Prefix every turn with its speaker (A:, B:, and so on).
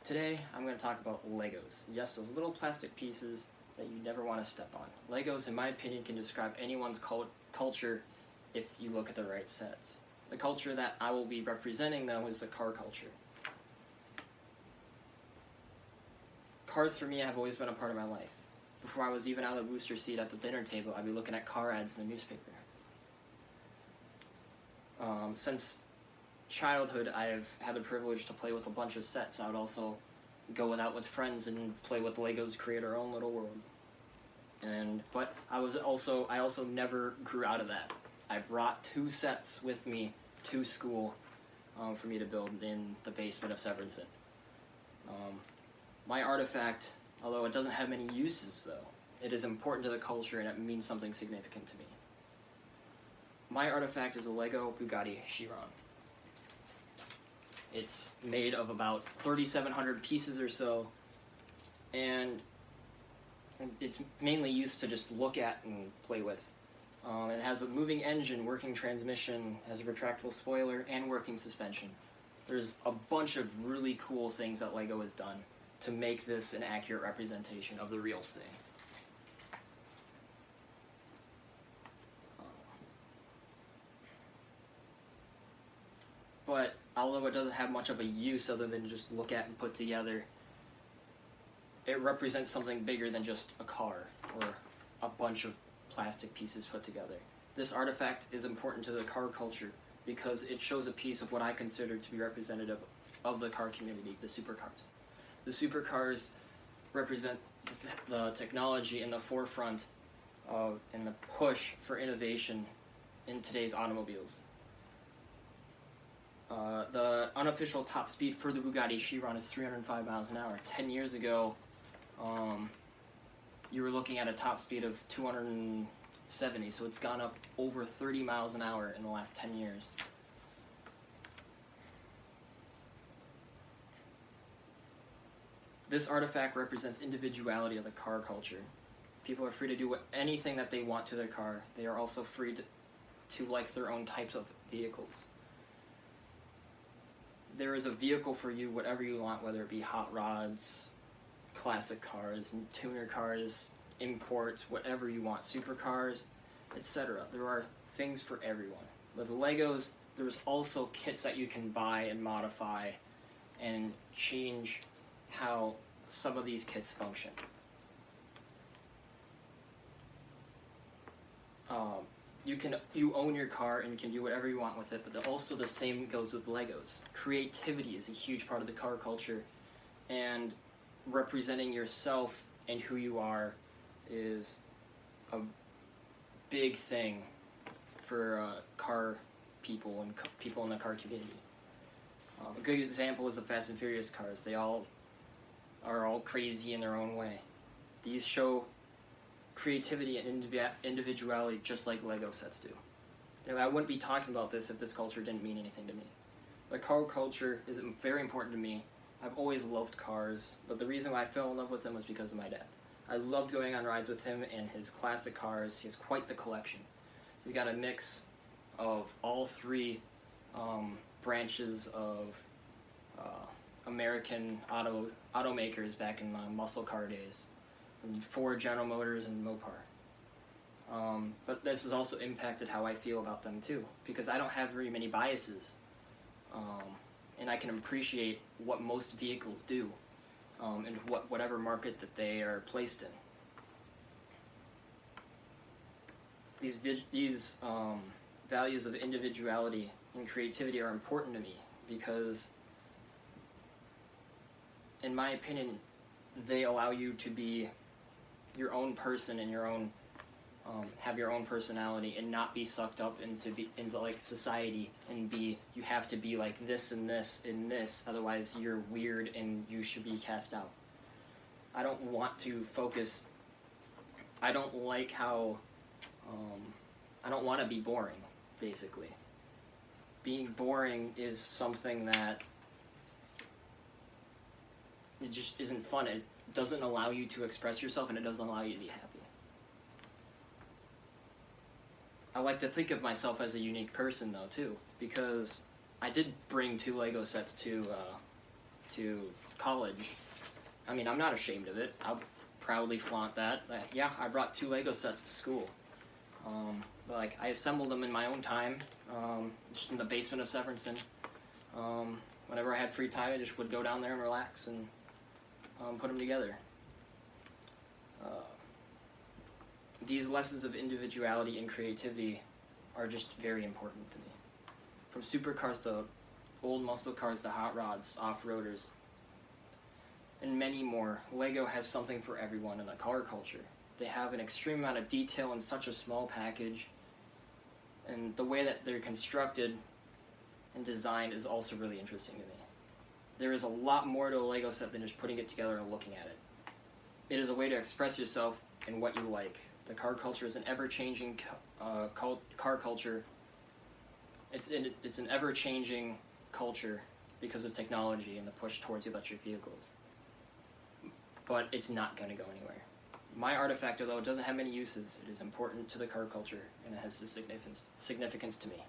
A: Today, I'm going to talk about Legos. Yes, those little plastic pieces that you never want to step on. Legos, in my opinion, can describe anyone's culture if you look at the right sets. The culture that I will be representing, though, is the car culture. Cars, for me, have always been a part of my life. Before I was even out of the booster seat at the dinner table, I'd be looking at car ads in the newspaper. Since childhood, I've had the privilege to play with a bunch of sets. I would also go out with friends and play with Legos, create our own little world. But I also never grew out of that. I brought 2 sets with me to school for me to build in the basement of Severinsen. My artifact, although it doesn't have many uses though, it is important to the culture and it means something significant to me. My artifact is a Lego Bugatti Chiron. It's made of about 3,700 pieces or so, and it's mainly used to just look at and play with. It has a moving engine, working transmission, has a retractable spoiler, and working suspension. There's a bunch of really cool things that Lego has done to make this an accurate representation of the real thing. But although it doesn't have much of a use other than just look at and put together, it represents something bigger than just a car or a bunch of plastic pieces put together. This artifact is important to the car culture because it shows a piece of what I consider to be representative of the car community, the supercars. The supercars represent the technology in the forefront of and the push for innovation in today's automobiles. The unofficial top speed for the Bugatti Chiron is 305 miles an hour. 10 years ago, you were looking at a top speed of 270, so it's gone up over 30 miles an hour in the last 10 years. This artifact represents individuality of the car culture. People are free to do anything that they want to their car. They are also free to like their own types of vehicles. There is a vehicle for you, whatever you want, whether it be hot rods, classic cars, tuner cars, imports, whatever you want, supercars, etc. There are things for everyone. With the Legos, there's also kits that you can buy and modify and change how some of these kits function. You own your car and you can do whatever you want with it, but also the same goes with Legos. Creativity is a huge part of the car culture, and representing yourself and who you are is a big thing for car people and people in the car community. A good example is the Fast and Furious cars. They all are all crazy in their own way. These show creativity and individuality just like Lego sets do. Now, I wouldn't be talking about this if this culture didn't mean anything to me. The car culture is very important to me. I've always loved cars, but the reason why I fell in love with them was because of my dad. I loved going on rides with him and his classic cars. He has quite the collection. He's got a mix of all 3 branches of American automakers back in my muscle car days. Ford, General Motors, and Mopar. But this has also impacted how I feel about them too, because I don't have very many biases, and I can appreciate what most vehicles do, and whatever market that they are placed in. These values of individuality and creativity are important to me because, in my opinion, they allow you to be your own person and your own have your own personality and not be sucked up into like society and you have to be like this and this and this, otherwise you're weird and you should be cast out. I don't want to focus. I don't like how I don't want to be boring, basically. Being boring is something that it just isn't fun. It doesn't allow you to express yourself, and it doesn't allow you to be happy. I like to think of myself as a unique person, though, too, because I did bring 2 Lego sets to to college. I mean, I'm not ashamed of it. I'll proudly flaunt that. Yeah, I brought 2 Lego sets to school. But like, I assembled them in my own time, just in the basement of Severinsen. Whenever I had free time, I just would go down there and relax and put them together. These lessons of individuality and creativity are just very important to me. From supercars to old muscle cars to hot rods, off-roaders, and many more, Lego has something for everyone in the car culture. They have an extreme amount of detail in such a small package, and the way that they're constructed and designed is also really interesting to me. There is a lot more to a Lego set than just putting it together and looking at it. It is a way to express yourself and what you like. The car culture is an ever-changing car culture. It's an ever-changing culture because of technology and the push towards electric vehicles. But it's not going to go anywhere. My artifact, although it doesn't have many uses, it is important to the car culture and it has significance to me.